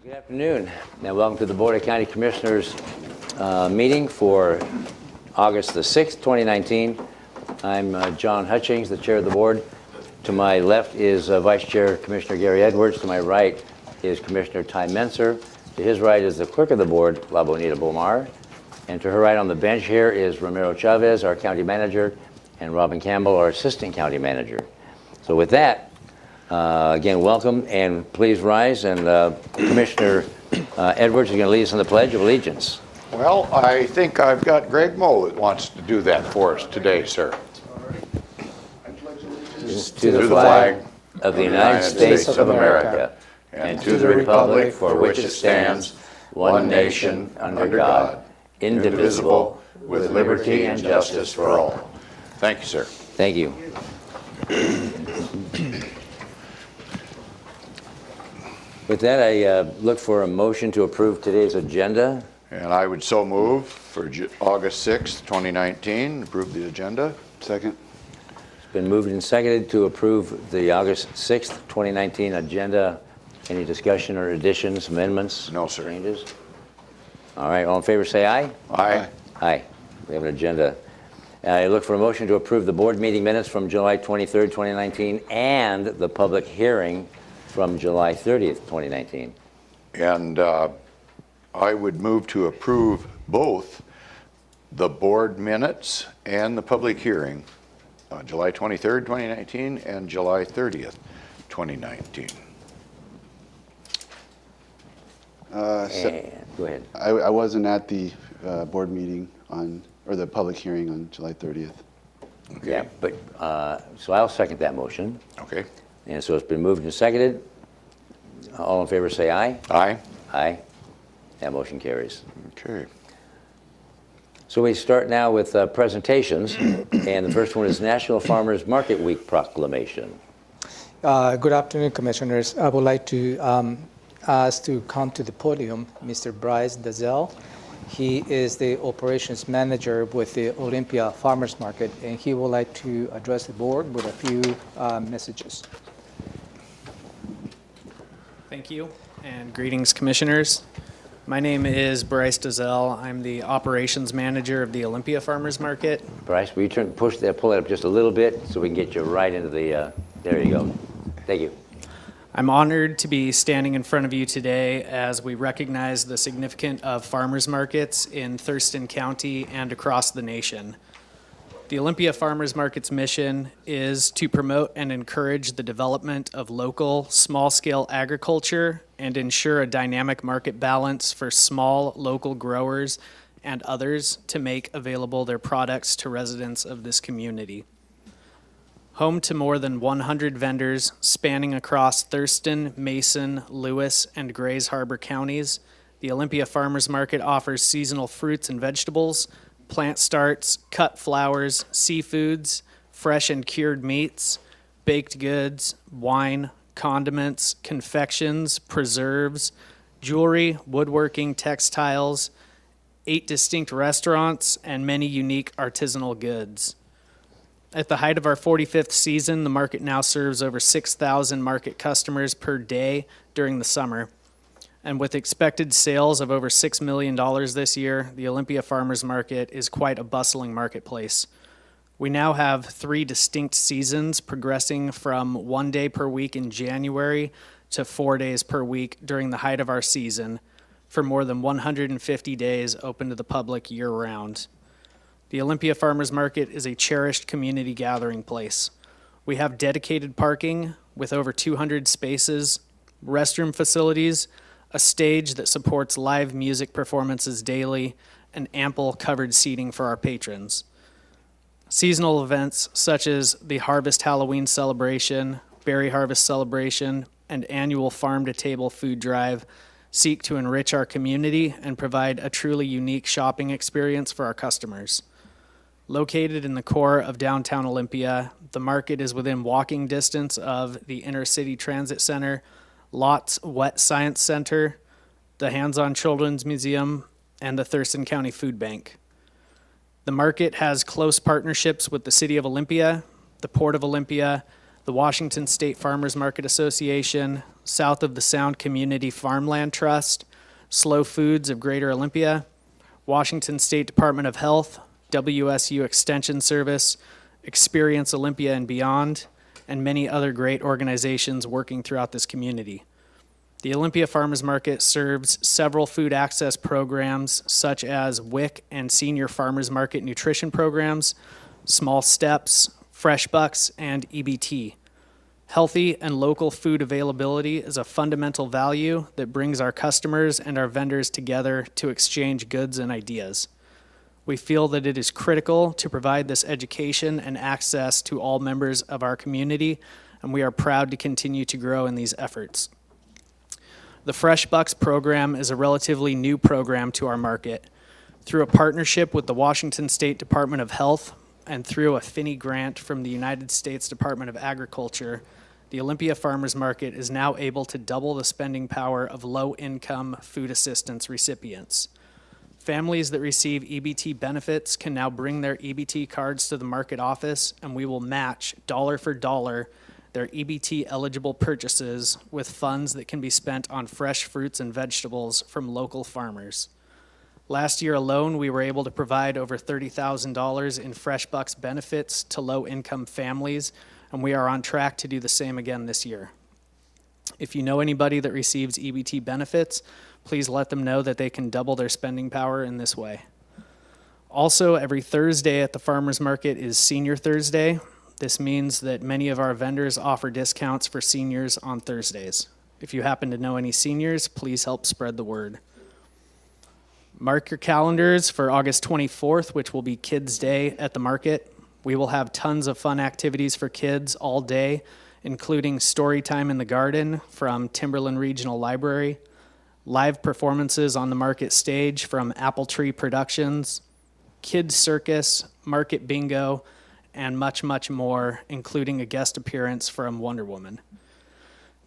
Good afternoon, and welcome to the Board of County Commissioners meeting for August the 6th, 2019. I'm John Hutchings, the chair of the board. To my left is Vice Chair Commissioner Gary Edwards. To my right is Commissioner Ty Menser. To his right is the clerk of the board, La Bonita Bomar. And to her right on the bench here is Ramiro Chavez, our county manager, and Robin Campbell, our assistant county manager. So with that, again, welcome, and please rise. And Commissioner Edwards is going to lead us in the Pledge of Allegiance. Well, I think I've got Greg Moe that wants to do that for us today, sir. To the flag of the United States of America, and to the republic for which it stands, one nation, under God, indivisible, with liberty and justice for all. Thank you, sir. Thank you. With that, I look for a motion to approve today's agenda. And I would so move for August 6th, 2019, approve the agenda. Second. It's been moved and seconded to approve the August 6th, 2019 agenda. Any discussion or additions, amendments? No, sir. Changes? All right, all in favor say aye. Aye. Aye. We have an agenda. I look for a motion to approve the board meeting minutes from July 23rd, 2019 and the public hearing from July 30th, 2019. And I would move to approve both the board minutes and the public hearing on July 23rd, 2019 and July 30th, 2019. Go ahead. I wasn't at the board meeting or the public hearing on July 30th. Okay. Yeah, but so I'll second that motion. Okay. And so it's been moved and seconded. All in favor say aye. Aye. Aye. That motion carries. Okay. So we start now with presentations, and the first one is National Farmers Market Week Proclamation. Good afternoon, Commissioners. I would like to ask to come to the podium Mr. Bryce Dazell. He is the operations manager with the Olympia Farmers Market, and he would like to address the board with a few messages. Thank you, and greetings, Commissioners. My name is Bryce Dazell. I'm the operations manager of the Olympia Farmers Market. Bryce, will you pull that up just a little bit so we can get you right into the, there you go. Thank you. I'm honored to be standing in front of you today as we recognize the significance of farmers markets in Thurston County and across the nation. The Olympia Farmers Market's mission is to promote and encourage the development of local, small-scale agriculture and ensure a dynamic market balance for small, local growers and others to make available their products to residents of this community. Home to more than 100 vendors spanning across Thurston, Mason, Lewis, and Grays Harbor counties, the Olympia Farmers Market offers seasonal fruits and vegetables, plant starts, cut flowers, seafoods, fresh and cured meats, baked goods, wine, condiments, confections, preserves, jewelry, woodworking, textiles, 8 distinct restaurants, and many unique artisanal goods. At the height of our 45th season, the market now serves over 6,000 market customers per day during the summer. And with expected sales of over $6 million this year, the Olympia Farmers Market is quite a bustling marketplace. We now have 3 distinct seasons, progressing from 1 day per week in January to 4 days per week during the height of our season, for more than 150 days open to the public year-round. The Olympia Farmers Market is a cherished community gathering place. We have dedicated parking with over 200 spaces, restroom facilities, a stage that supports live music performances daily, and ample covered seating for our patrons. Seasonal events such as the Harvest Halloween Celebration, Berry Harvest Celebration, and annual Farm to Table food drive seek to enrich our community and provide a truly unique shopping experience for our customers. Located in the core of downtown Olympia, the market is within walking distance of the Inner City Transit Center, Lott's Wet Science Center, the Hands-On Children's Museum, and the Thurston County Food Bank. The market has close partnerships with the City of Olympia, the Port of Olympia, the Washington State Farmers Market Association, South of the Sound Community Farmland Trust, Slow Foods of Greater Olympia, Washington State Department of Health, WSU Extension Service, Experience Olympia and Beyond, and many other great organizations working throughout this community. The Olympia Farmers Market serves several food access programs such as WIC and Senior Farmers Market Nutrition Programs, Small Steps, Fresh Bucks, and EBT. Healthy and local food availability is a fundamental value that brings our customers and our vendors together to exchange goods and ideas. We feel that it is critical to provide this education and access to all members of our community, and we are proud to continue to grow in these efforts. The Fresh Bucks program is a relatively new program to our market. Through a partnership with the Washington State Department of Health and through a Finney grant from the United States Department of Agriculture, the Olympia Farmers Market is now able to double the spending power of low-income food assistance recipients. Families that receive EBT benefits can now bring their EBT cards to the market office, and we will match dollar for dollar their EBT-eligible purchases with funds that can be spent on fresh fruits and vegetables from local farmers. Last year alone, we were able to provide over $30,000 in Fresh Bucks benefits to low-income families, and we are on track to do the same again this year. If you know anybody that receives EBT benefits, please let them know that they can double their spending power in this way. Also, every Thursday at the Farmers Market is Senior Thursday. This means that many of our vendors offer discounts for seniors on Thursdays. If you happen to know any seniors, please help spread the word. Mark your calendars for August 24th, which will be Kids Day at the market. We will have tons of fun activities for kids all day, including story time in the garden from Timberland Regional Library, live performances on the market stage from Apple Tree Productions, kids circus, market bingo, and much, much more, including a guest appearance from Wonder Woman.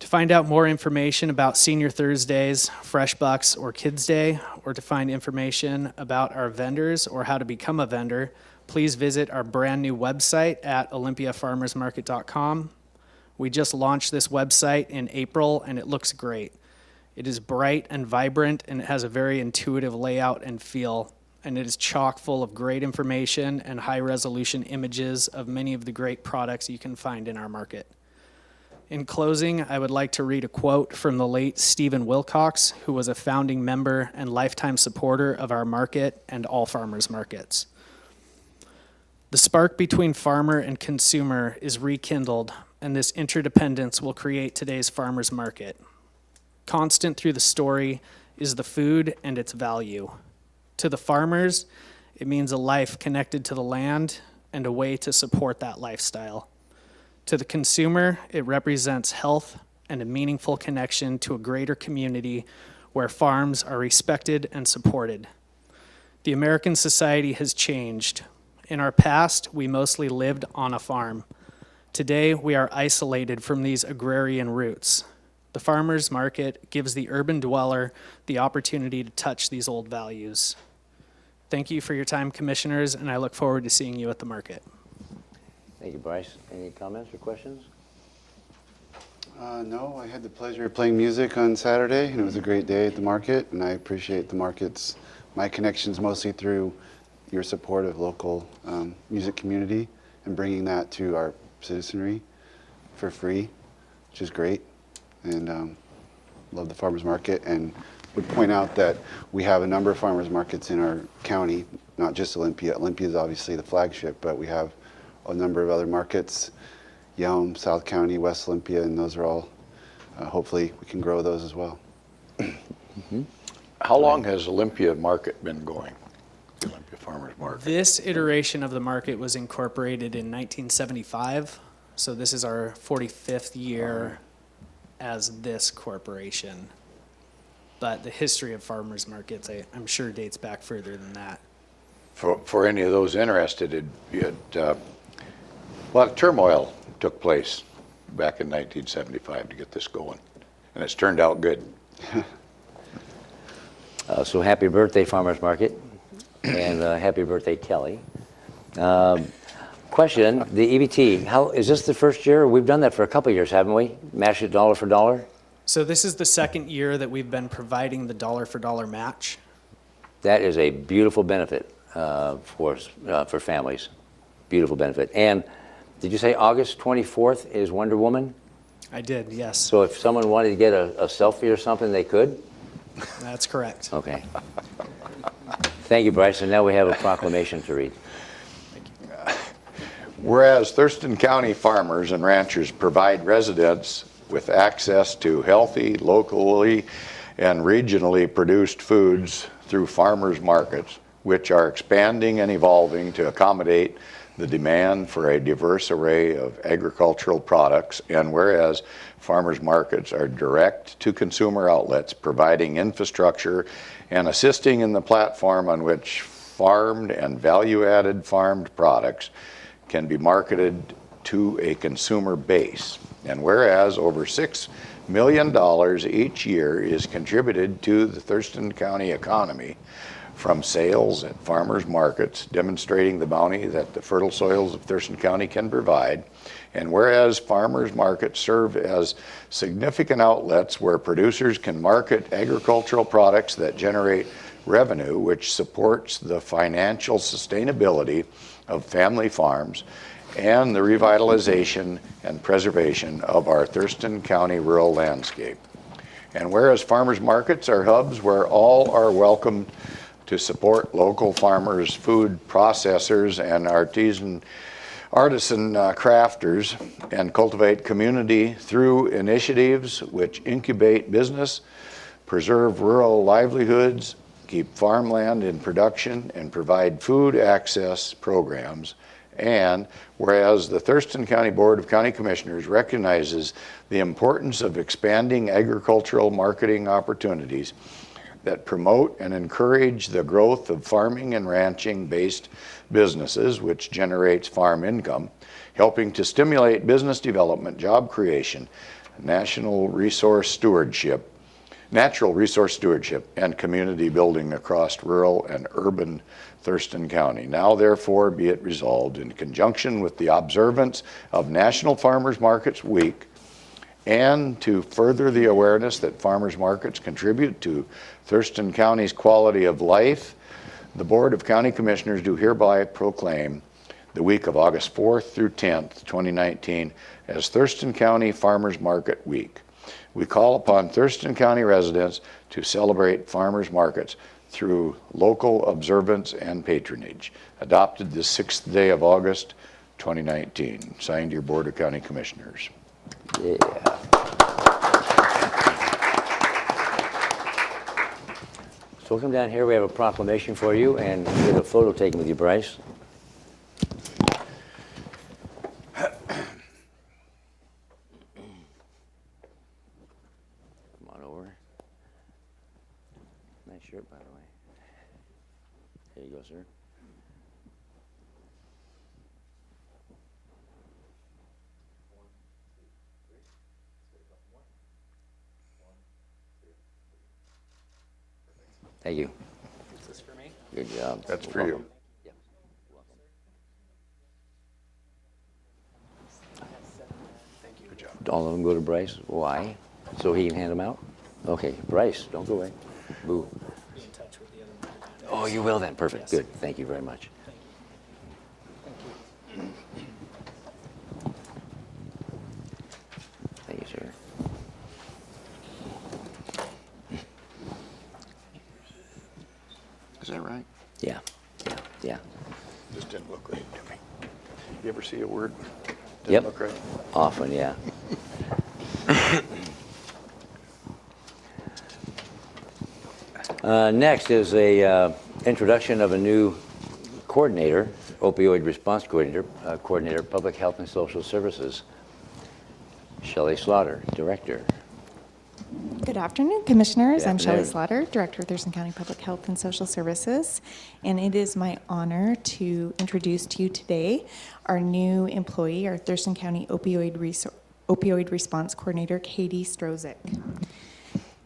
To find out more information about Senior Thursdays, Fresh Bucks, or Kids Day, or to find information about our vendors or how to become a vendor, please visit our brand new website at olympiafarmersmarket.com. We just launched this website in April, and it looks great. It is bright and vibrant, and it has a very intuitive layout and feel, and it is chock full of great information and high-resolution images of many of the great products you can find in our market. In closing, I would like to read a quote from the late Stephen Wilcox, who was a founding member and lifetime supporter of our market and all farmers markets. The spark between farmer and consumer is rekindled, and this interdependence will create today's farmers market. Constant through the story is the food and its value. To the farmers, it means a life connected to the land and a way to support that lifestyle. To the consumer, it represents health and a meaningful connection to a greater community where farms are respected and supported. The American society has changed. In our past, we mostly lived on a farm. Today, we are isolated from these agrarian roots. The farmers market gives the urban dweller the opportunity to touch these old values. Thank you for your time, commissioners, and I look forward to seeing you at the market. Thank you, Bryce. Any comments or questions? No, I had the pleasure of playing music on Saturday, and it was a great day at the market, and I appreciate the market's, my connections mostly through your support of local music community and bringing that to our citizenry for free, which is great. And love the farmers market, and would point out that we have a number of farmers markets in our county, not just Olympia. Olympia is obviously the flagship, but we have a number of other markets, Yelm, South County, West Olympia, and those are all, hopefully we can grow those as well. How long has Olympia Market been going? The Olympia Farmers Market? This iteration of the market was incorporated in 1975, so this is our 45th year as this corporation. But the history of farmers markets, I'm sure, dates back further than that. For any of those interested, a lot of turmoil took place back in 1975 to get this going, and it's turned out good. So happy birthday, Farmers Market, and happy birthday, Kelly. Question, the EBT, how, is this the first year? We've done that for a couple of years, haven't we? Match it dollar for dollar? So this is the second year that we've been providing the dollar for dollar match. That is a beautiful benefit for families. Beautiful benefit. And did you say August 24th is Wonder Woman? I did, yes. So if someone wanted to get a selfie or something, they could? That's correct. Okay. Thank you, Bryce. And now we have a proclamation to read. Whereas Thurston County farmers and ranchers provide residents with access to healthy, locally and regionally produced foods through farmers markets, which are expanding and evolving to accommodate the demand for a diverse array of agricultural products, and whereas farmers markets are direct to consumer outlets providing infrastructure and assisting in the platform on which farmed and value-added farmed products can be marketed to a consumer base. And whereas over $6 million each year is contributed to the Thurston County economy from sales at farmers markets, demonstrating the bounty that the fertile soils of Thurston County can provide. And whereas farmers markets serve as significant outlets where producers can market agricultural products that generate revenue, which supports the financial sustainability of family farms and the revitalization and preservation of our Thurston County rural landscape. And whereas farmers markets are hubs where all are welcome to support local farmers, food processors, and artisan crafters, and cultivate community through initiatives which incubate business, preserve rural livelihoods, keep farmland in production, and provide food access programs. And whereas the Thurston County Board of County Commissioners recognizes the importance of expanding agricultural marketing opportunities that promote and encourage the growth of farming and ranching-based businesses, which generates farm income, helping to stimulate business development, job creation, natural resource stewardship, and community building across rural and urban Thurston County. Now, therefore, be it resolved, in conjunction with the observance of National Farmers Markets Week, and to further the awareness that farmers markets contribute to Thurston County's quality of life, the Board of County Commissioners do hereby proclaim the week of August 4th through 10th, 2019, as Thurston County Farmers Market Week. We call upon Thurston County residents to celebrate farmers markets through local observance and patronage. Adopted the 6th day of August, 2019. Signed, your Board of County Commissioners. Yeah. So we'll come down here. We have a proclamation for you, and we'll get a photo taken with you, Bryce. Come on over. Nice shirt, by the way. There you go, sir. Thank you. Is this for me? Good job. That's for you. Yeah. Thank you. Good job. All of them go to Bryce. Why? So he can hand them out? Okay. Bryce, don't go away. Boo. Be in touch with the other board. Oh, you will then. Perfect. Yes. Good. Thank you very much. Thank you, sir. Is that right? Yeah. Yeah. Yeah. Just didn't look right to me. You ever see a word? Didn't Yep. look right? Often, yeah. Next is a introduction of a new coordinator, opioid response coordinator, Public Health and Social Services. Shelley Slaughter, Director. Good afternoon, Commissioners. Good I'm Shelley afternoon. Slaughter, Director of Thurston County Public Health and Social Services, and it is my honor to introduce to you today our new employee, our Thurston County Opioid Response Coordinator, Katie Strozik.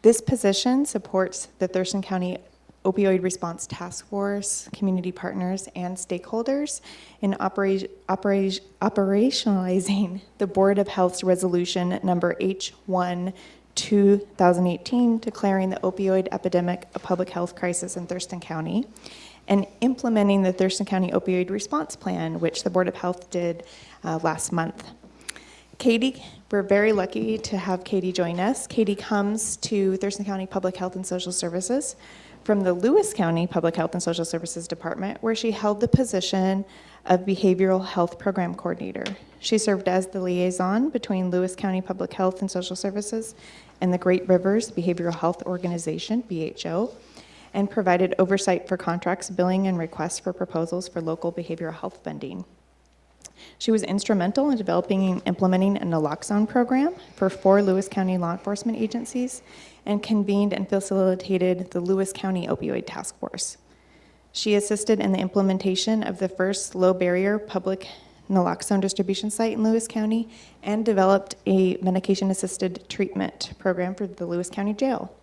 This position supports the Thurston County Opioid Response Task Force, community partners, and stakeholders in operationalizing the Board of Health's resolution number H1 2018, declaring the opioid epidemic a public health crisis in Thurston County, and implementing the Thurston County Opioid Response Plan, which the Board of Health did last month. Katie, we're very lucky to have Katie join us. Katie comes to Thurston County Public Health and Social Services from the Lewis County Public Health and Social Services Department, where she held the position of Behavioral Health Program Coordinator. She served as the liaison between Lewis County Public Health and Social Services and the Great Rivers Behavioral Health Organization, BHO, and provided oversight for contracts, billing, and requests for proposals for local behavioral health funding. She was instrumental in developing and implementing a naloxone program for 4 Lewis County law enforcement agencies and convened and facilitated the Lewis County Opioid Task Force. She assisted in the implementation of the first low-barrier public naloxone distribution site in Lewis County and developed a medication-assisted treatment program for the Lewis County Jail.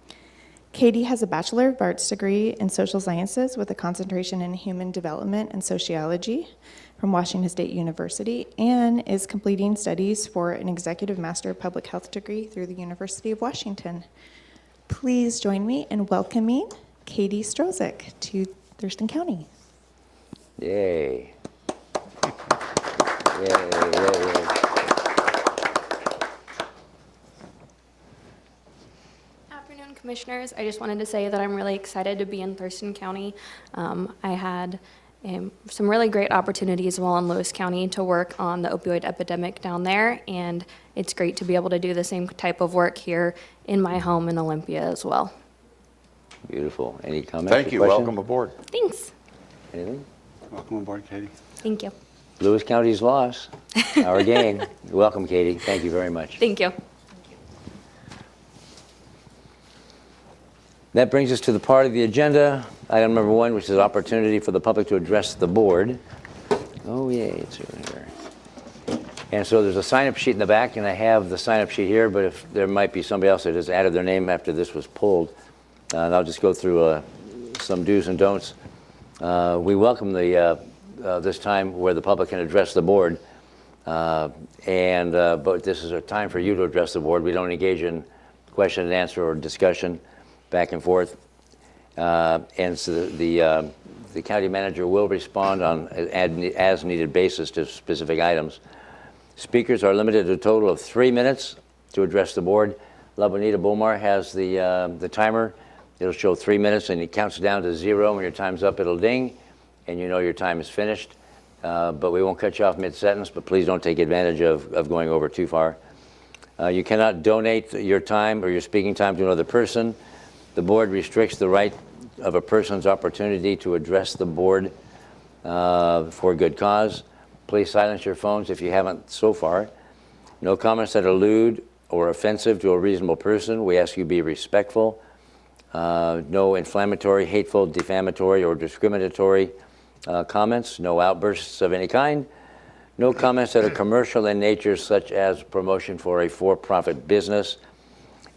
Katie has a Bachelor of Arts degree in Social Sciences with a concentration in Human Development and Sociology from Washington State University and is completing studies for an Executive Master of Public Health degree through the University of Washington. Please join me in welcoming Katie Strozik to Thurston County. Yay. Yay, yay, yay. Afternoon, Commissioners. I just wanted to say that I'm really excited to be in Thurston County. I had some really great opportunities while in Lewis County to work on the opioid epidemic down there, and it's great to be able to do the same type of work here in my home in Olympia as well. Beautiful. Any comments? Thank or you. questions? Welcome aboard. Thanks. Anything? Welcome aboard, Katie. Thank you. Lewis County's loss, our gain. Welcome, Katie. Thank you very much. Thank you. That brings us to the part of the agenda, item number 1, which is opportunity for the public to address the board. Oh, yay, it's over here. And so there's a sign-up sheet in the back, and I have the sign-up sheet here, but if there might be somebody else that has added their name after this was pulled, and I'll just go through some do's and don'ts. We welcome this time where the public can address the board, but this is a time for you to address the board. We don't engage in question and answer or discussion back and forth. And so the county manager will respond on an as-needed basis to specific items. Speakers are limited to a total of 3 minutes to address the board. Labanita Bomar has the timer. It'll show 3 minutes, and it counts down to 0. When your time's up, it'll ding, and you know your time is finished. But we won't cut you off mid-sentence, but please don't take advantage of going over too far. You cannot donate your time or your speaking time to another person. The board restricts the right of a person's opportunity to address the board for good cause. Please silence your phones if you haven't so far. No comments that allude or offensive to a reasonable person. We ask you be respectful. No inflammatory, hateful, defamatory, or discriminatory comments. No outbursts of any kind. No comments that are commercial in nature, such as promotion for a for-profit business.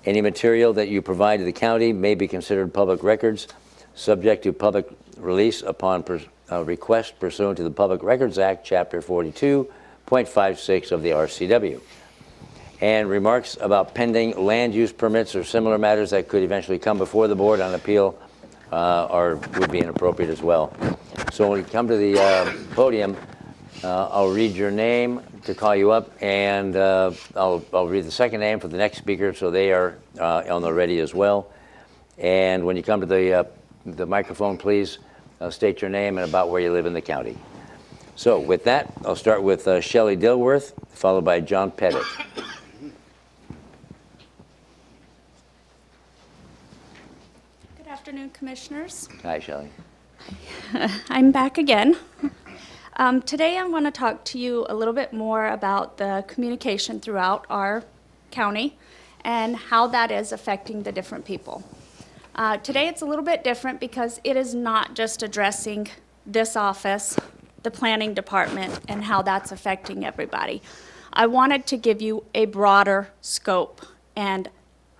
Any material that you provide to the county may be considered public records, subject to public release upon request pursuant to the Public Records Act, Chapter 42.56 of the RCW. And remarks about pending land use permits or similar matters that could eventually come before the board on appeal would be inappropriate as well. So when you come to the podium, I'll read your name to call you up, and I'll read the second name for the next speaker, so they are on the ready as well. And when you come to the microphone, please state your name and about where you live in the county. So with that, I'll start with Shelley Dilworth, followed by John Pettit. Good afternoon, Commissioners. Hi, Shelley. I'm back again. Today I'm going to talk to you a little bit more about the communication throughout our county and how that is affecting the different people. Today it's a little bit different because it is not just addressing this office, the planning department, and how that's affecting everybody. I wanted to give you a broader scope, and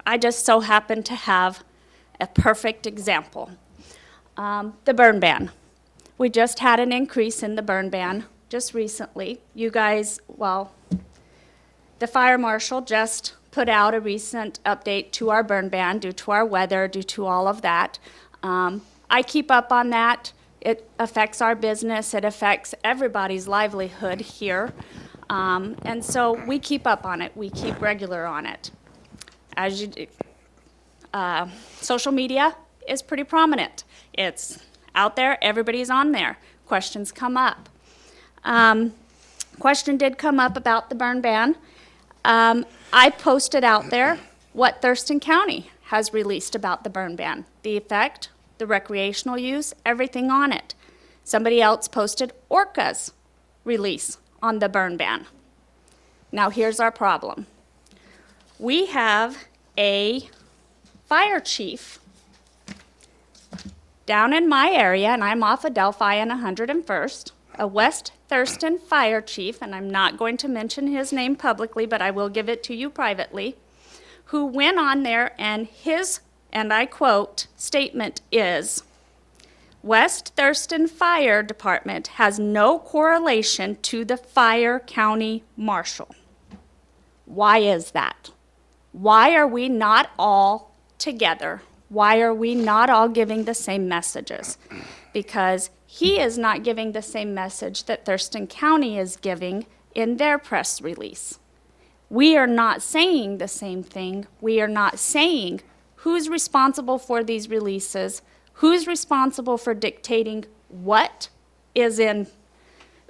I just so happen to have a perfect example. The burn ban. We just had an increase in the burn ban just recently. You guys, well, the fire marshal just put out a recent update to our burn ban due to our weather, due to all of that. I keep up on that. It affects our business. It affects everybody's livelihood here. And so we keep up on it. We keep regular on it. As you, social media is pretty prominent. It's out there. Everybody's on there. Questions come up. Question did come up about the burn ban. I posted out there what Thurston County has released about the burn ban, the effect, the recreational use, everything on it. Somebody else posted Orca's release on the burn ban. Now here's our problem. We have a fire chief down in my area, and I'm off of Delphi and 101st, a West Thurston fire chief, and I'm not going to mention his name publicly, but I will give it to you privately, who went on there and his, and I quote, statement is, West Thurston Fire Department has no correlation to the fire county marshal. Why is that? Why are we not all together? Why are we not all giving the same messages? Because he is not giving the same message that Thurston County is giving in their press release. We are not saying the same thing. We are not saying who's responsible for these releases, who's responsible for dictating what is in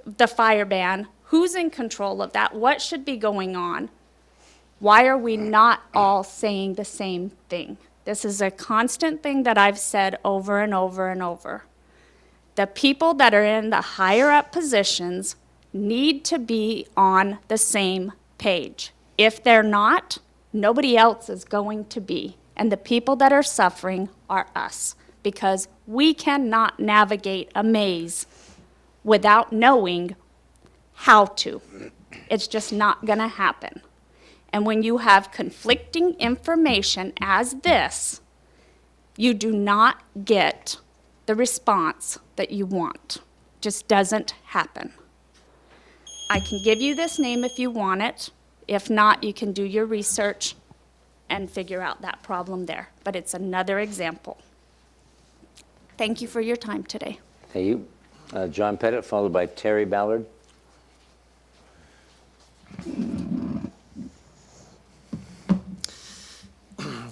the fire ban, who's in control of that, what should be going on. Why are we not all saying the same thing? This is a constant thing that I've said over and over and over. The people that are in the higher up positions need to be on the same page. If they're not, nobody else is going to be. And the people that are suffering are us, because we cannot navigate a maze without knowing how to. It's just not going to happen. And when you have conflicting information as this, you do not get the response that you want. Just doesn't happen. I can give you this name if you want it. If not, you can do your research and figure out that problem there. But it's another example. Thank you for your time today. Thank you. John Pettit, followed by Terry Ballard.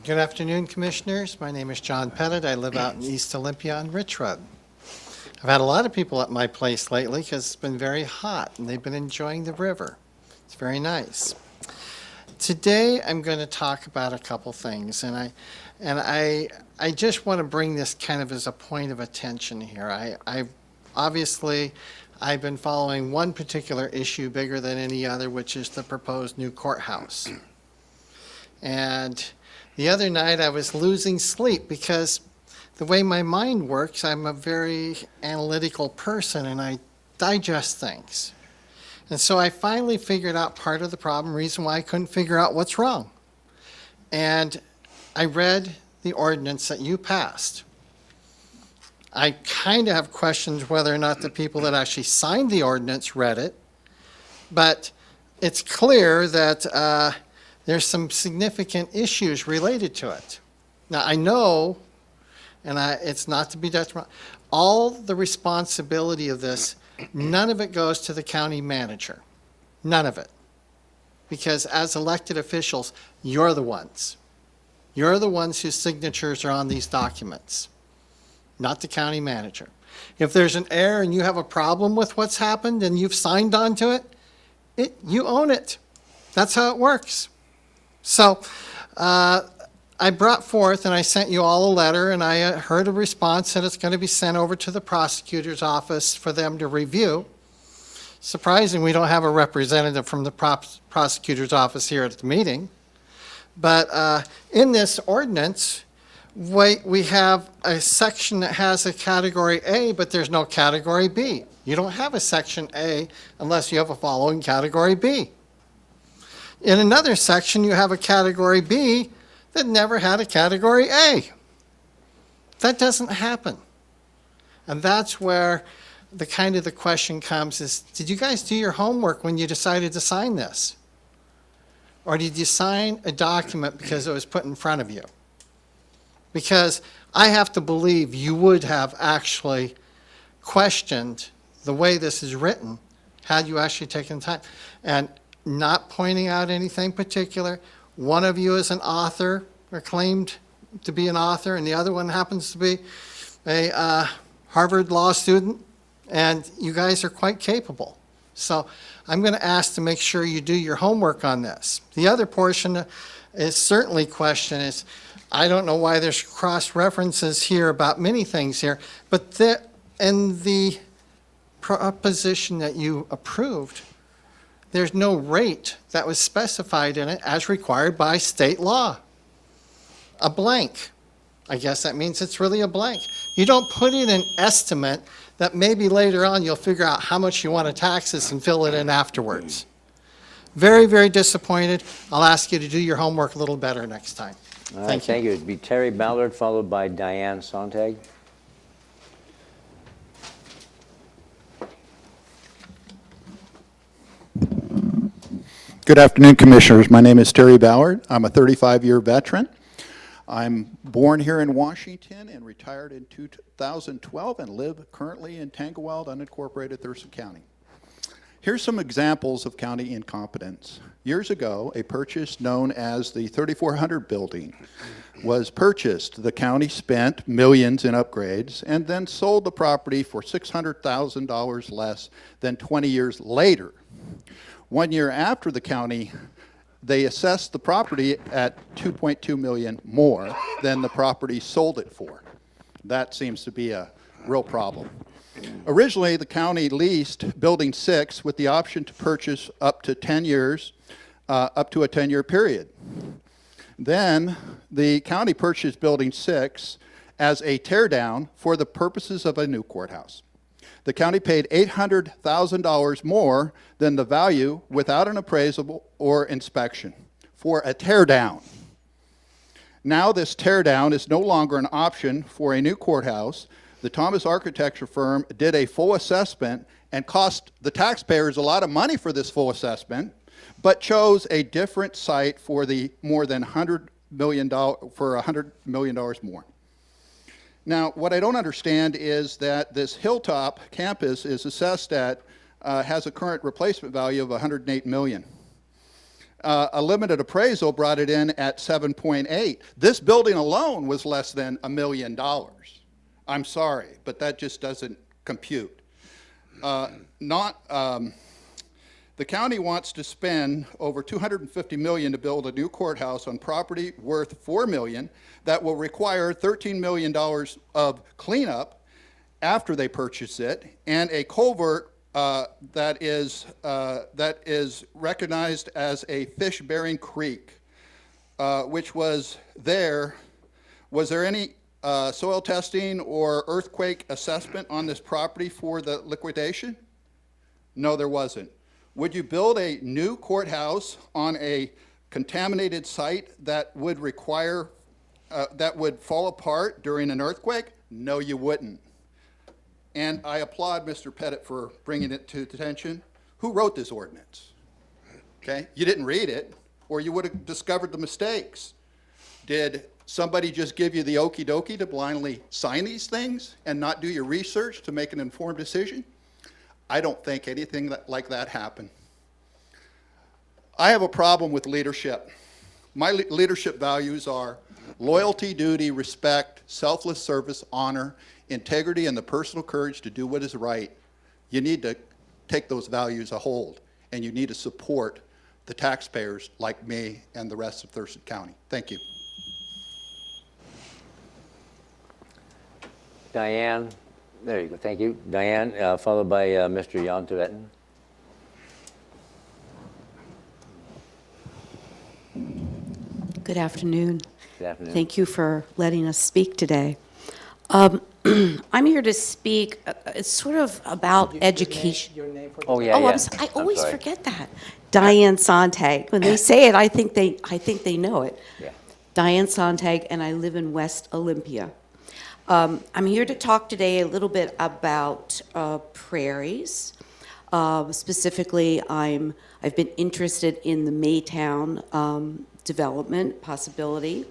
Good afternoon, Commissioners. My name is John Pettit. I live out in East Olympia on Rich Road. I've had a lot of people at my place lately because it's been very hot and they've been enjoying the river. It's very nice. Today I'm going to talk about a couple things, and I just want to bring this kind of as a point of attention here. I've been following one particular issue bigger than any other, which is the proposed new courthouse. And the other night I was losing sleep because the way my mind works, I'm a very analytical person and I digest things. And so I finally figured out part of the problem, reason why I couldn't figure out what's wrong. And I read the ordinance that you passed. I kind of have questions whether or not the people that actually signed the ordinance read it, but it's clear that there's some significant issues related to it. Now, I know, and it's not to be detrimental, all the responsibility of this, none of it goes to the county manager. None of it. Because as elected officials, you're the ones. You're the ones whose signatures are on these documents, not the county manager. If there's an error and you have a problem with what's happened and you've signed on to it, you own it. That's how it works. So I brought forth and I sent you all a letter, and I heard a response that it's going to be sent over to the prosecutor's office for them to review. Surprising we don't have a representative from the prosecutor's office here at the meeting. But in this ordinance, we have a section that has a category A, but there's no category B. You don't have a section A unless you have a following category B. In another section, you have a category B that never had a category A. That doesn't happen. And that's where the question comes is, did you guys do your homework when you decided to sign this? Or did you sign a document because it was put in front of you? Because I have to believe you would have actually questioned the way this is written had you actually taken time. And not pointing out anything particular, one of you is an author or claimed to be an author, and the other one happens to be a Harvard law student, and you guys are quite capable. So I'm going to ask to make sure you do your homework on this. The other portion is certainly question is, I don't know why there's cross-references here about many things here, but in the proposition that you approved, there's no rate that was specified in it as required by state law. A blank. I guess that means it's really a blank. You don't put in an estimate that maybe later on you'll figure out how much you want to tax this and fill it in afterwards. Very, very disappointed. I'll ask you to do your homework a little better next time. All right, thank you. It'd be Terry Ballard, followed by Diane Sontag. Good afternoon, Commissioners. My name is Terry Ballard. I'm a 35-year veteran. I'm born here in Washington and retired in 2012 and live currently in Tanglewild, unincorporated Thurston County. Here's some examples of county incompetence. Years ago, a purchase known as the 3400 building was purchased. The county spent millions in upgrades and then sold the property for $600,000 less than 20 years later. 1 year after the county, they assessed the property at $2.2 million more than the property sold it for. That seems to be a real problem. Originally, the county leased Building 6 with the option to purchase up to 10 years, up to a 10-year period. Then the county purchased Building 6 as a teardown for the purposes of a new courthouse. The county paid $800,000 more than the value without an appraisal or inspection for a teardown. Now this teardown is no longer an option for a new courthouse. The Thomas architecture firm did a full assessment and cost the taxpayers a lot of money for this full assessment, but chose a different site for the more than $100 million, for $100 million more. Now, what I don't understand is that this Hilltop campus is assessed at, has a current replacement value of $108 million. A limited appraisal brought it in at 7.8. This building alone was less than $1 million. I'm sorry, but that just doesn't compute. The county wants to spend over $250 million to build a new courthouse on property worth $4 million that will require $13 million of cleanup after they purchase it, and a culvert that is recognized as a fish-bearing creek, which was there. Was there any soil testing or earthquake assessment on this property for the liquidation? No, there wasn't. Would you build a new courthouse on a contaminated site that would require, that would fall apart during an earthquake? No, you wouldn't. And I applaud Mr. Pettit for bringing it to attention. Who wrote this ordinance? Okay, you didn't read it, or you would have discovered the mistakes. Did somebody just give you the okie dokie to blindly sign these things and not do your research to make an informed decision? I don't think anything like that happened. I have a problem with leadership. My leadership values are loyalty, duty, respect, selfless service, honor, integrity, and the personal courage to do what is right. You need to take those values a hold, and you need to support the taxpayers like me and the rest of Thurston County. Thank you. Diane, there you go, thank you. Diane, followed by Mr. Yantuvetten. Good afternoon. Good afternoon. Thank you for letting us speak today. I'm here to speak, it's sort of about education. Your name for the Oh, yeah, Oh, yeah. I always sorry. forget that. Diane Sontag. When they say it, I think they know it. Yeah. Diane Sontag, and I live in West Olympia. I'm here to talk today a little bit about prairies. Specifically, I've been interested in the Maytown development possibility.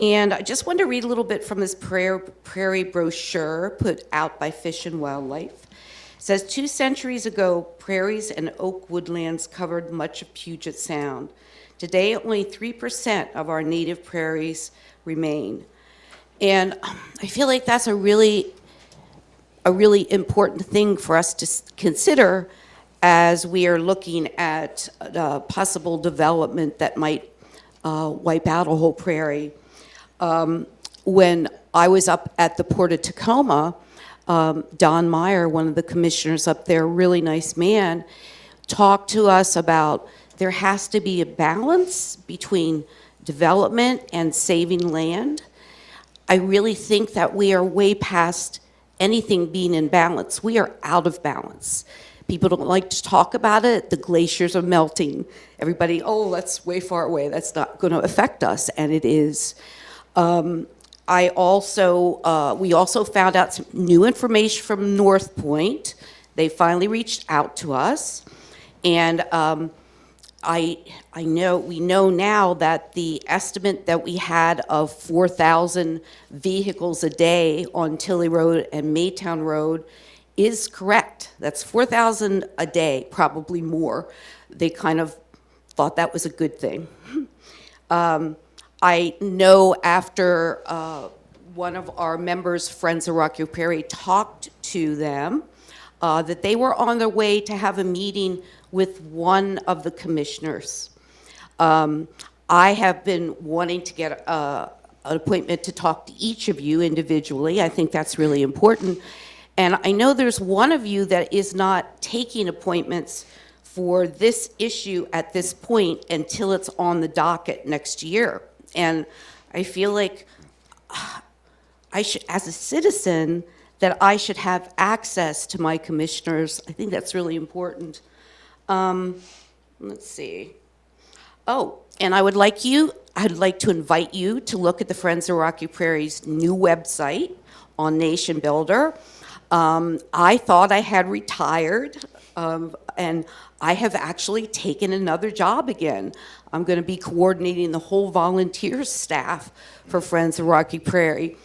And I just wanted to read a little bit from this prairie brochure put out by Fish and Wildlife. It says, 2 centuries ago, prairies and oak woodlands covered much of Puget Sound. Today, only 3% of our native prairies remain. And I feel like that's a really important thing for us to consider as we are looking at possible development that might wipe out a whole prairie. When I was up at the Port of Tacoma, Don Meyer, one of the commissioners up there, really nice man, talked to us about there has to be a balance between development and saving land. I really think that we are way past anything being in balance. We are out of balance. People don't like to talk about it. The glaciers are melting. Everybody, oh, that's way far away. That's not going to affect us, and it is. We also found out some new information from North Point. They finally reached out to us, and we know now that the estimate that we had of 4,000 vehicles a day on Tilley Road and Maytown Road is correct. That's 4,000 a day, probably more. They kind of thought that was a good thing. I know after one of our members, Friends of Rocky Prairie, talked to them, that they were on their way to have a meeting with one of the commissioners. I have been wanting to get an appointment to talk to each of you individually. I think that's really important. And I know there's one of you that is not taking appointments for this issue at this point until it's on the docket next year. And I feel like I should, as a citizen, that I should have access to my commissioners. I think that's really important. Let's see. Oh, and I'd like to invite you to look at the Friends of Rocky Prairie's new website on Nation Builder. I thought I had retired, and I have actually taken another job again. I'm going to be coordinating the whole volunteer staff for Friends of Rocky Prairie.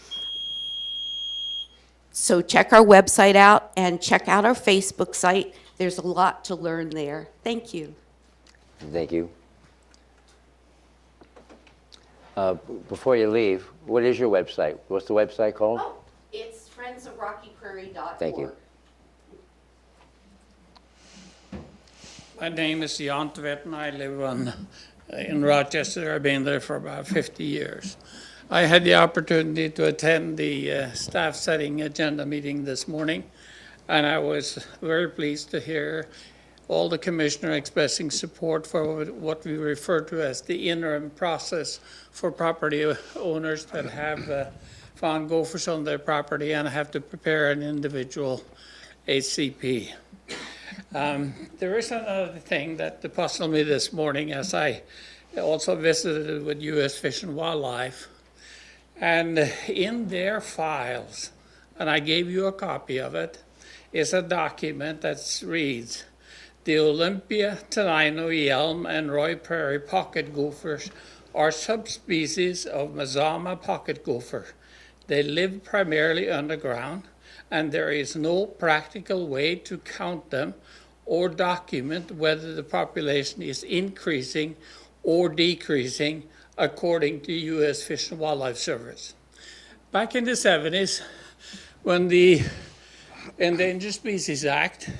So check our website out and check out our Facebook site. There's a lot to learn there. Thank you. Thank you. Before you leave, what is your website? What's the website called? Oh, it's friendsofrockyprairie.org. Thank you. My name is Jan Tvedt, and I live in Rochester. I've been there for about 50 years. I had the opportunity to attend the staff setting agenda meeting this morning, and I was very pleased to hear all the commissioners expressing support for what we refer to as the interim process for property owners that have found gophers on their property and have to prepare an individual HCP. There is another thing that puzzled me this morning as I also visited with U.S. Fish and Wildlife. And in their files, and I gave you a copy of it, is a document that reads, the Olympia, Tenino, Yelm, and Roy Prairie pocket gophers are subspecies of Mazama pocket gopher. They live primarily underground, and there is no practical way to count them or document whether the population is increasing or decreasing according to U.S. Fish and Wildlife Service. Back in the 70s, when the Endangered Species Act,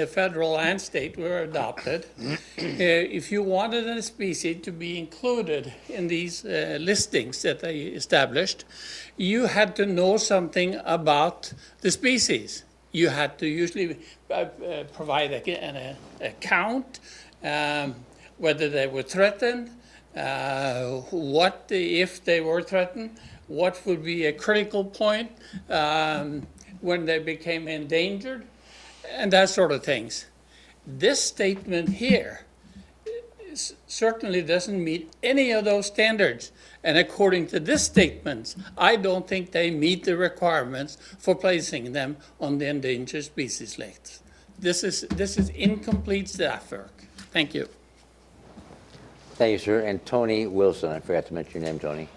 federal and state, were adopted, if you wanted a species to be included in these listings that they established, you had to know something about the species. You had to usually provide an account, whether they were threatened, if they were threatened, what would be a critical point when they became endangered, and that sort of things. This statement here certainly doesn't meet any of those standards. And according to this statement, I don't think they meet the requirements for placing them on the endangered species list. This is incomplete staff work. Thank you. Thank you, sir. And Tony Wilson, I forgot to mention your name, Tony.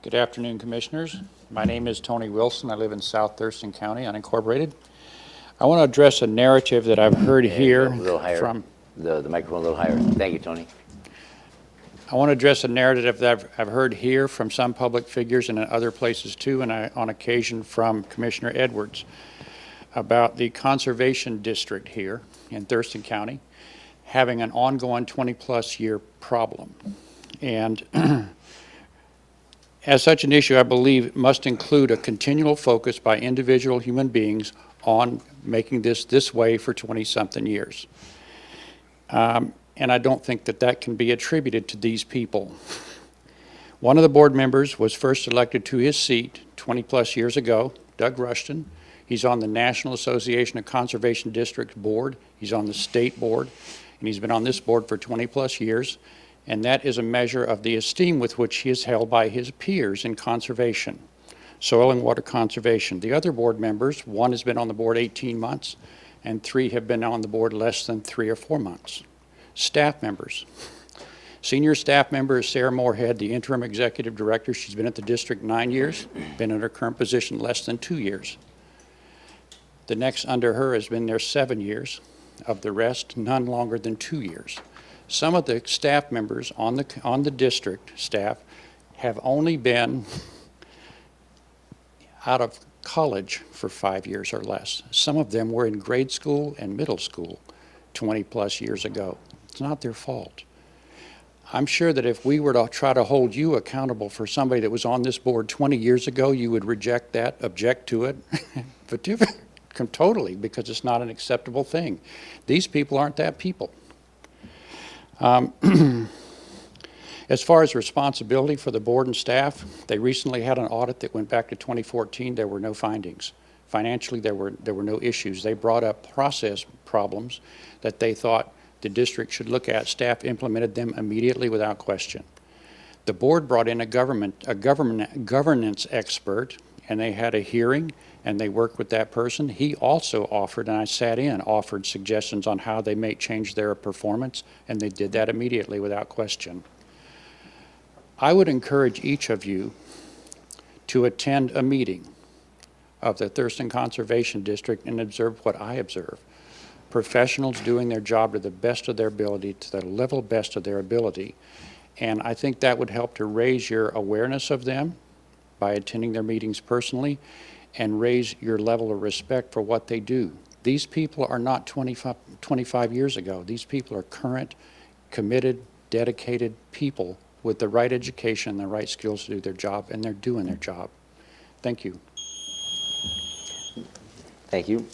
Good afternoon, Commissioners. My name is Tony Wilson. I live in South Thurston County, unincorporated. I want to address a narrative that I've heard here A little higher. from... The microphone a little higher. Thank you, Tony. I want to address a narrative that I've heard here from some public figures and in other places too, and on occasion from Commissioner Edwards, about the conservation district here in Thurston County having an ongoing 20-plus year problem. And as such an issue, I believe, must include a continual focus by individual human beings on making this way for 20-something years. And I don't think that that can be attributed to these people. One of the board members was first elected to his seat 20-plus years ago, Doug Rushton. He's on the National Association of Conservation Districts board. He's on the state board, and he's been on this board for 20-plus years. And that is a measure of the esteem with which he is held by his peers in conservation, soil and water conservation. The other board members, one has been on the board 18 months, and 3 have been on the board less than 3 or 4 months. Staff members. Senior staff member is Sarah Moorhead, the interim executive director. She's been at the district 9 years, been in her current position less than 2 years. The next under her has been there 7 years. Of the rest, none longer than 2 years. Some of the staff members on the district staff have only been out of college for 5 years or less. Some of them were in grade school and middle school 20-plus years ago. It's not their fault. I'm sure that if we were to try to hold you accountable for somebody that was on this board 20 years ago, you would reject that, object to it, but totally, because it's not an acceptable thing. These people aren't that people. As far as responsibility for the board and staff, they recently had an audit that went back to 2014. There were no findings. Financially, there were no issues. They brought up process problems that they thought the district should look at. Staff implemented them immediately without question. The board brought in a governance expert, and they had a hearing, and they worked with that person. He also offered, and I sat in, offered suggestions on how they may change their performance, and they did that immediately without question. I would encourage each of you to attend a meeting of the Thurston Conservation District and observe what I observe. Professionals doing their job to the best of their ability, to the level best of their ability. And I think that would help to raise your awareness of them by attending their meetings personally, and raise your level of respect for what they do. These people are not 25 years ago. These people are current, committed, dedicated people with the right education and the right skills to do their job, and they're doing their job. Thank you. Thank you.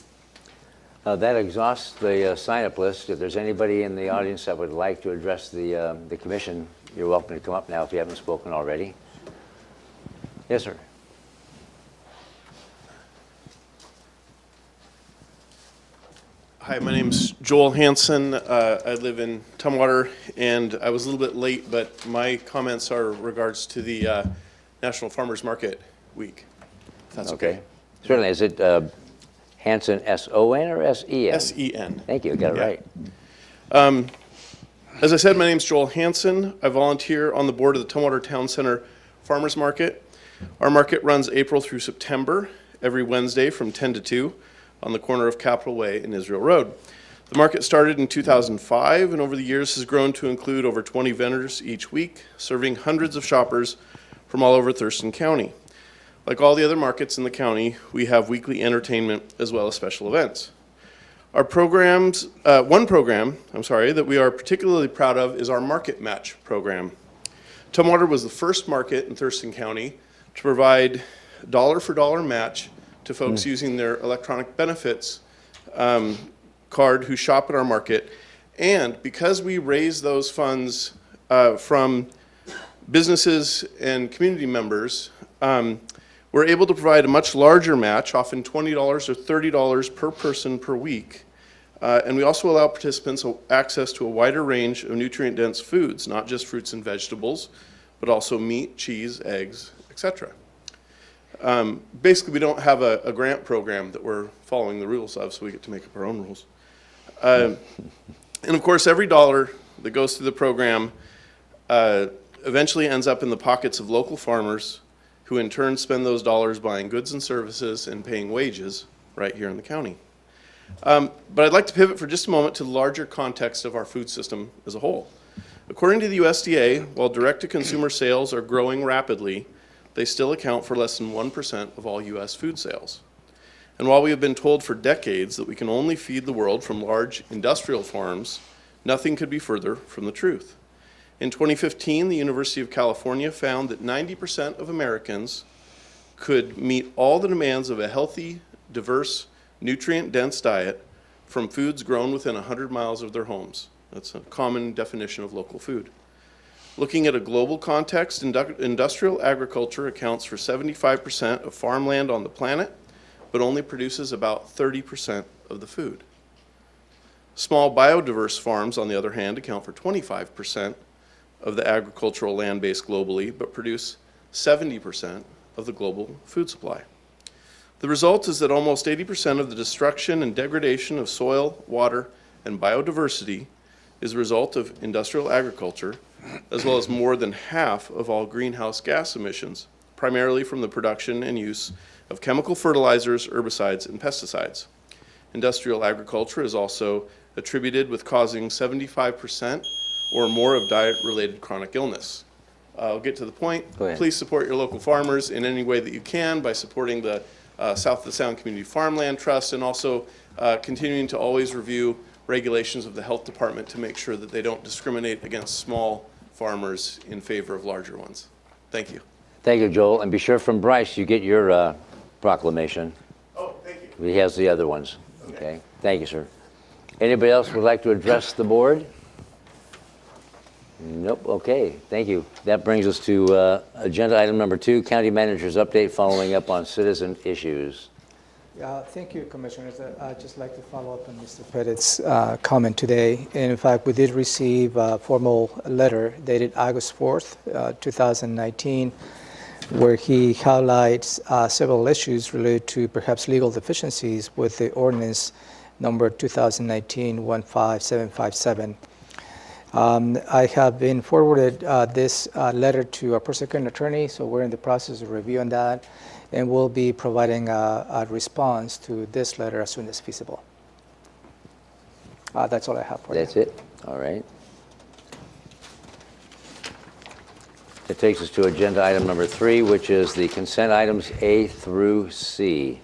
That exhausts the sign-up list. If there's anybody in the audience that would like to address the commission, you're welcome to come up now if you haven't spoken already. Yes, sir. Hi, my name's Joel Hansen. I live in Tumwater, and I was a little bit late, but my comments are regards to the National Farmers Market Week. If that's okay. Certainly. Is it Hansen, S-O-N or S-E-N? S-E-N. Thank you. Got it right. As I said, my name's Joel Hansen. I volunteer on the board of the Tumwater Town Center Farmers Market. Our market runs April through September, every Wednesday from 10 to 2. On the corner of Capitol Way and Israel Road. The market started in 2005 and over the years has grown to include over 20 vendors each week, serving hundreds of shoppers from all over Thurston County. Like all the other markets in the county, we have weekly entertainment as well as special events. Our programs, one program that we are particularly proud of is our Market Match program. Tumwater was the first market in Thurston County to provide dollar-for-dollar match to folks using their electronic benefits card who shop at our market. And because we raise those funds from businesses and community members, we're We're able to provide a much larger match, often $20 or $30 per person per week. And we also allow participants access to a wider range of nutrient-dense foods, not just fruits and vegetables, but also meat, cheese, eggs, etc. Basically, we don't have a grant program that we're following the rules of, so we get to make up our own rules. And of course, every dollar that goes through the program eventually ends up in the pockets of local farmers, who in turn spend those dollars buying goods and services and paying wages right here in the county. But I'd like to pivot for just a moment to the larger context of our food system as a whole. According to the USDA, while direct-to-consumer sales are growing rapidly, they still account for less than 1% of all U.S. food sales. And while we have been told for decades that we can only feed the world from large industrial farms, nothing could be further from the truth. In 2015, the University of California found that 90% of Americans could meet all the demands of a healthy, diverse, nutrient-dense diet from foods grown within 100 miles of their homes. That's a common definition of local food. Looking at a global context, industrial agriculture accounts for 75% of farmland on the planet, but only produces about 30% of the food. Small biodiverse farms, on the other hand, account for 25% of the agricultural land base globally, but produce 70% of the global food supply. The result is that almost 80% of the destruction and degradation of soil, water, and biodiversity is a result of industrial agriculture, as well as more than half of all greenhouse gas emissions, primarily from the production and use of chemical fertilizers, herbicides, and pesticides. Industrial agriculture is also attributed with causing 75% or more of diet-related chronic illness. I'll get to the point. Please support your local farmers in any way that you can by supporting the South of the Sound Community Farmland Trust, and also continuing to always review regulations of the health department to make sure that they don't discriminate against small farmers in favor of larger ones. Thank you. Thank you, Joel. And be sure from Bryce you get your proclamation. Oh, thank you. He has the other ones. Okay. Thank you, sir. Anybody else would like to address the board? Nope. Okay. Thank you. That brings us to agenda item number 2, County Manager's Update, following up on citizen issues. Thank you, Commissioners. I'd just like to follow up on Mr. Pettit's comment today. And in fact, we did receive a formal letter dated August 4th, 2019, where he highlights several issues related to perhaps legal deficiencies with the ordinance number 2019-15757. I have been forwarded this letter to our prosecuting attorney, so we're in the process of reviewing that, and we'll be providing a response to this letter as soon as feasible. That's all I have for you. That's it? All right. It takes us to agenda item number 3, which is the consent items A through C.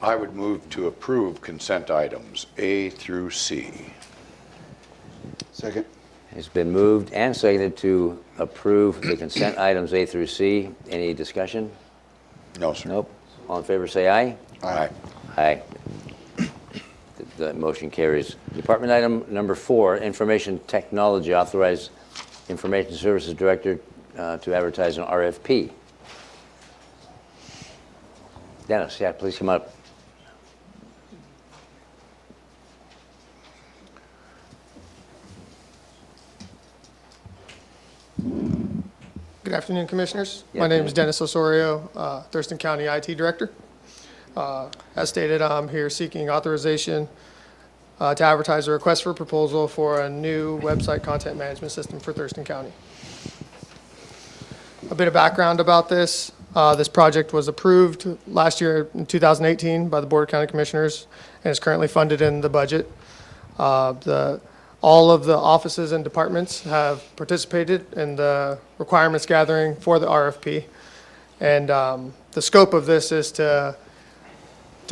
I would move to approve consent items A through C. Second. It's been moved and seconded to approve the consent items A through C. Any discussion? No, sir. Nope. All in favor say aye. Aye. Aye. The motion carries. Department item number 4, Information Technology, authorize Information Services Director to advertise an RFP. Dennis, yeah, please come up. Good afternoon, Commissioners. Yeah, My name is Dennis Osorio, Thurston County IT Director. As stated, I'm here seeking authorization to advertise a request for proposal for a new website content management system for Thurston County. A bit of background about this. This project was approved last year in 2018 by the Board of County Commissioners and is currently funded in the budget. All of the offices and departments have participated in the requirements gathering for the RFP. And the scope of this is to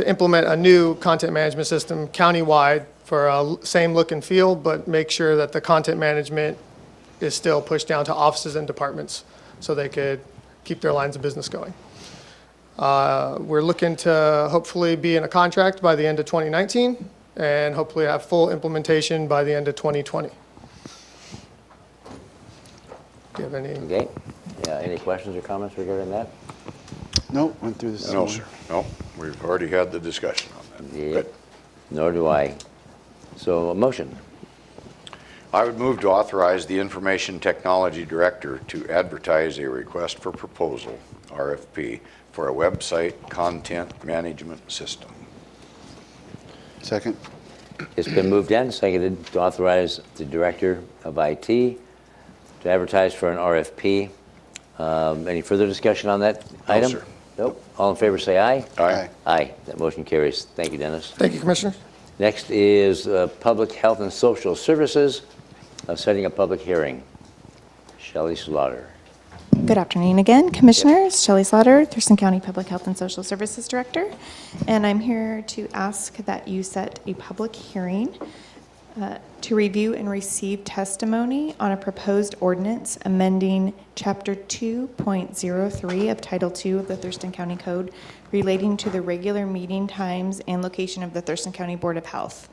implement a new content management system countywide for a same look and feel, but make sure that the content management is still pushed down to offices and departments so they could keep their lines of business going. We're looking to hopefully be in a contract by the end of 2019 and hopefully have full implementation by the end of 2020. Do you have any? Okay. Any questions or comments regarding that? Nope, went through this. No, sir. No, we've already had the discussion on that. Yep. Good. Nor do I. So a motion. I would move to authorize the Information Technology Director to advertise a request for proposal, RFP, for a website content management system. Second. It's been moved and seconded to authorize the Director of IT to advertise for an RFP. Any further discussion on that item? sir. Nope. All in favor say aye. Aye. Aye. That motion carries. Thank you, Dennis. Thank you, Commissioners. Next is Public Health and Social Services, setting a public hearing. Shelley Slaughter. Good afternoon again, Commissioners. Shelley Slaughter, Thurston County Public Health and Social Services Director. And I'm here to ask that you set a public hearing to review and receive testimony on a proposed ordinance amending Chapter 2.03 of Title II of the Thurston County Code relating to the regular meeting times and location of the Thurston County Board of Health.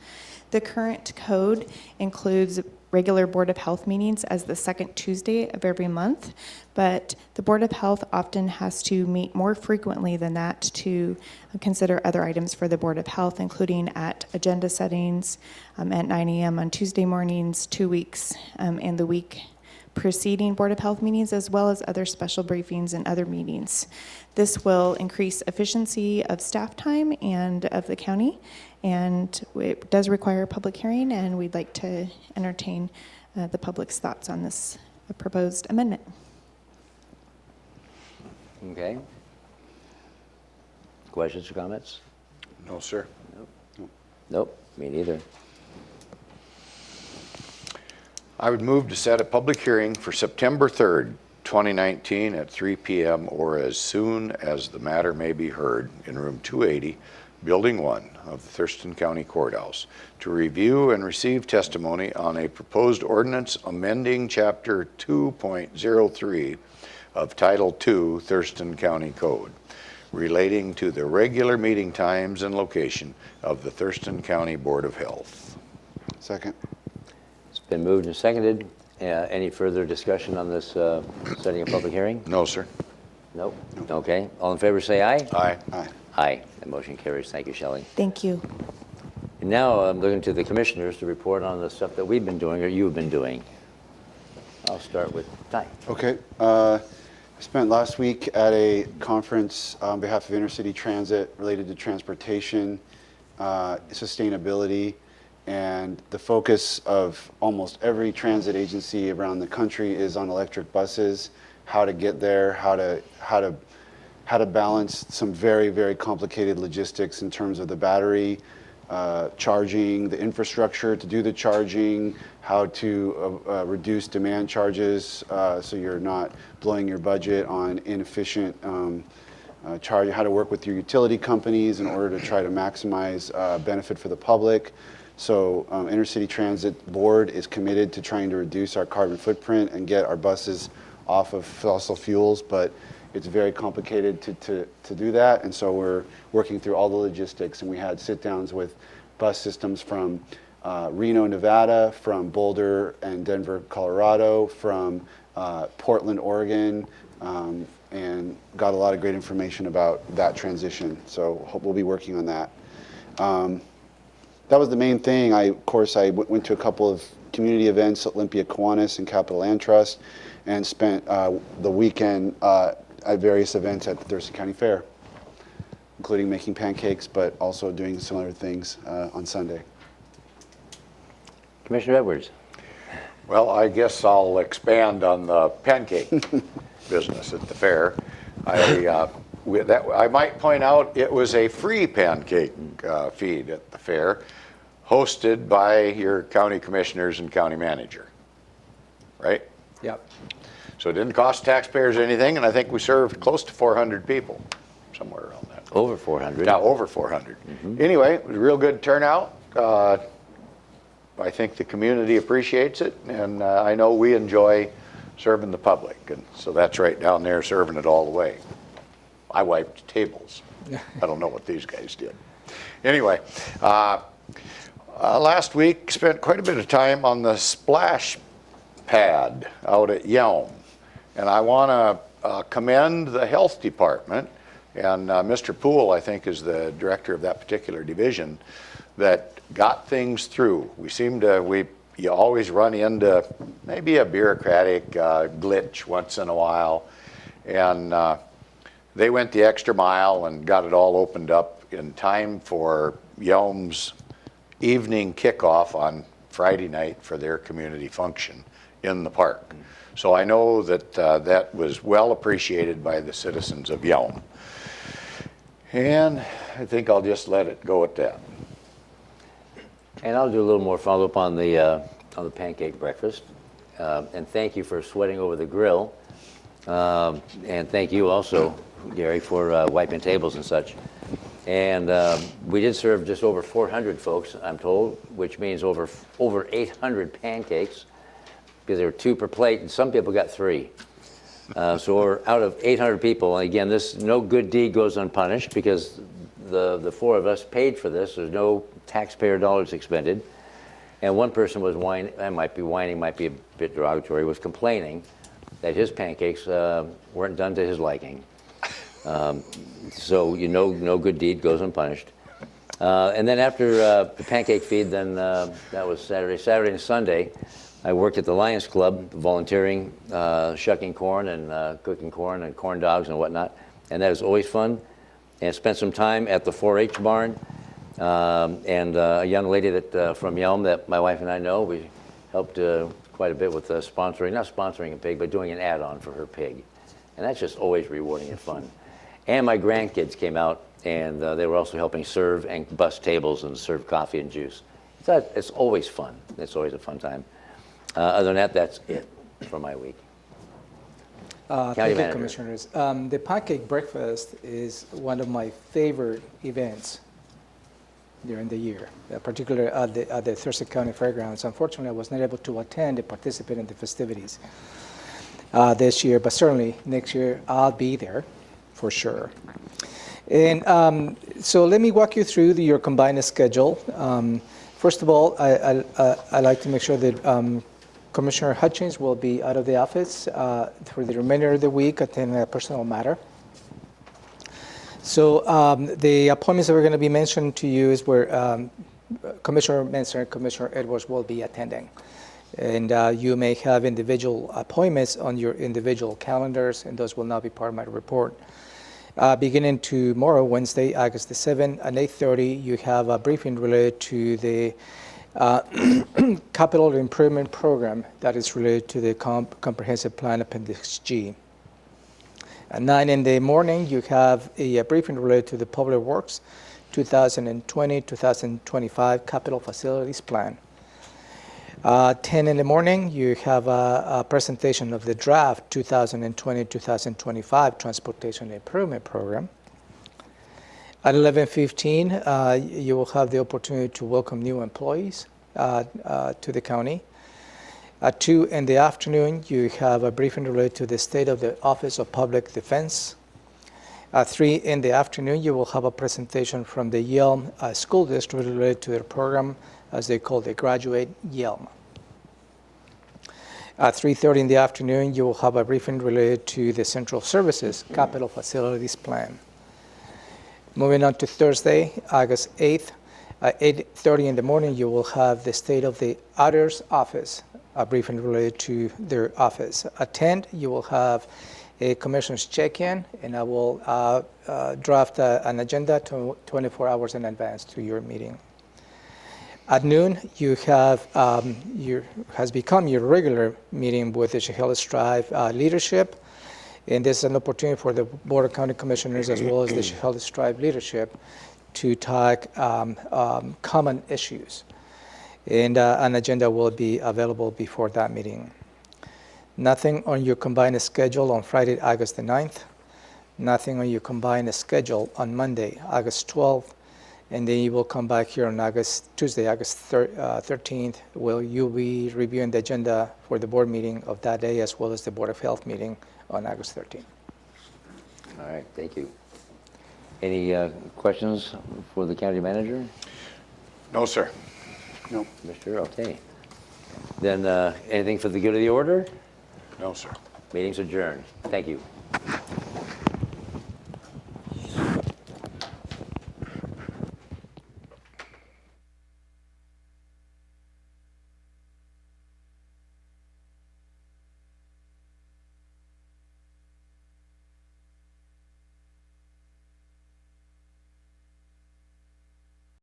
The current code includes regular Board of Health meetings as the second Tuesday of every month, but the Board of Health often has to meet more frequently than that to consider other items for the Board of Health, including at agenda settings at 9 a.m. on Tuesday mornings, 2 weeks, and the week preceding Board of Health meetings, as well as other special briefings and other meetings. This will increase efficiency of staff time and of the county, and it does require a public hearing, and we'd like to entertain the public's thoughts on this proposed amendment. Okay. Questions or comments? No, sir. Nope. Me neither. I would move to set a public hearing for September 3rd, 2019 at 3 p.m. or as soon as the matter may be heard in room 280, Building 1 of the Thurston County Courthouse to review and receive testimony on a proposed ordinance amending Chapter 2.03 of Title II Thurston County Code relating to the regular meeting times and location of the Thurston County Board of Health. Second. It's been moved and seconded. Any further discussion on this setting a public hearing? No, sir. Nope. Okay. All in favor say aye. Aye. Aye. Aye. The motion carries. Thank you, Shelley. Thank you. And now I'm looking to the commissioners to report on the stuff that we've been doing or you've been doing. I'll start with Ty. Okay. I spent last week at a conference on behalf of Intercity Transit related to transportation, sustainability, and the focus of almost every transit agency around the country is on electric buses, how to get there, how to balance some very, very complicated logistics in terms of the battery, charging, the infrastructure to do the charging, how to reduce demand charges so you're not blowing your budget on inefficient charging, how to work with your utility companies in order to try to maximize benefit for the public. So Intercity Transit Board is committed to trying to reduce our carbon footprint and get our buses off of fossil fuels, but it's very complicated to do that, and so we're working through all the logistics, and we had sit-downs with bus systems from Reno, Nevada, from Boulder and Denver, Colorado, from Portland, Oregon, and got a lot of great information about that transition, so hope we'll be working on that. That was the main thing. Of course, I went to a couple of community events at Olympia, Kiwanis, and Capital Land Trust, and spent the weekend at various events at the Thurston County Fair, including making pancakes, but also doing some other things on Sunday. Commissioner Edwards. Well, I guess I'll expand on the pancake business at the fair. I might point out it was a free pancake feed at the fair, hosted by your county commissioners and county manager, right? Yep. So it didn't cost taxpayers anything, and I think we served close to 400 people, somewhere around that. Over 400. Yeah, over 400. Anyway, it was a real good turnout. I think the community appreciates it, and I know we enjoy serving the public, and so that's right down there serving it all the way. I wiped tables. I don't know what these guys did. Anyway, last week spent quite a bit of time on the splash pad out at Yelm, And I want to commend the health department, and Mr. Poole, I think, is the director of that particular division, that got things through. You always run into maybe a bureaucratic glitch once in a while, and they went the extra mile and got it all opened up in time for Yelm's evening kickoff on Friday night for their community function in the park. So I know that that was well appreciated by the citizens of Yelm. And I think I'll just let it go at that. And I'll do a little more follow-up on the pancake breakfast. And thank you for sweating over the grill. And thank you also, Gary, for wiping tables and such. And we did serve just over 400 folks, I'm told, which means over 800 pancakes, because there were 2 per plate, and some people got 3. So we're out of 800 people. And again, no good deed goes unpunished, because the 4 of us paid for this. There's no taxpayer dollars expended. And one person was whining, might be a bit derogatory, was complaining that his pancakes weren't done to his liking. So no good deed goes unpunished. And then after the pancake feed, then that was Saturday and Sunday, I worked at the Lions Club, volunteering, shucking corn and cooking corn and corn dogs and whatnot. And that was always fun. And spent some time at the 4-H barn. And a young lady that from Yelm that my wife and I know, we helped quite a bit with not sponsoring a pig, but doing an add-on for her pig. And that's just always rewarding and fun. And my grandkids came out, and they were also helping serve and bus tables and serve coffee and juice. So it's always fun. It's always a fun time. Other than that, that's it for my week. Thank you, Commissioners. The Pancake Breakfast is one of my favorite events during the year, particularly at the Thurston County Fairgrounds. Unfortunately, I was not able to attend and participate in the festivities this year, but certainly next year I'll be there for sure. And so let me walk you through your combined schedule. First of all, I like to make sure that Commissioner Hutchings will be out of the office for the remainder of the week attending a personal matter. So the appointments that we're going to be mentioned to you is where Commissioner Menser and Commissioner Edwards will be attending. And you may have individual appointments on your individual calendars, and those will not be part of my report. Beginning tomorrow, Wednesday, August the 7th, at 8:30, you have a briefing related to the capital improvement program that is related to the Comprehensive Plan Appendix G. At 9 in the morning, you have a briefing related to the Public Works 2020-2025 Capital Facilities Plan. 10 in the morning, you have a presentation of the draft 2020-2025 Transportation Improvement Program. At 11:15, you will have the opportunity to welcome new employees to the county. At 2 in the afternoon, you have a briefing related to the state of the Office of Public Defense. At 3 in the afternoon, you will have a presentation from the Yelm School District related to their program, as they call the Graduate Yelm. At 3:30 in the afternoon, you will have a briefing related to the Central Services Capital Facilities Plan. Moving on to Thursday, August 8th, at 8:30 in the morning, you will have the State of the Auditor's Office, a briefing related to their office. At 10, you will have a Commissioner's check-in, and I will draft an agenda 24 hours in advance to your meeting. At noon, you have has become your regular meeting with the Chehalis Tribe leadership. And this is an opportunity for the Board of County Commissioners as well as the Chehalis Tribe leadership to talk common issues. And an agenda will be available before that meeting. Nothing on your combined schedule on Friday, August the 9th. Nothing on your combined schedule on Monday, August 12th. And then you will come back here on Tuesday, August 13th, where you'll be reviewing the agenda for the board meeting of that day as well as the Board of Health meeting on August 13th. All right, thank you. Any questions for the county manager? No, sir. No. Mr. Okay. Then anything for the good of the order? No, sir. Meeting's adjourned. Thank you.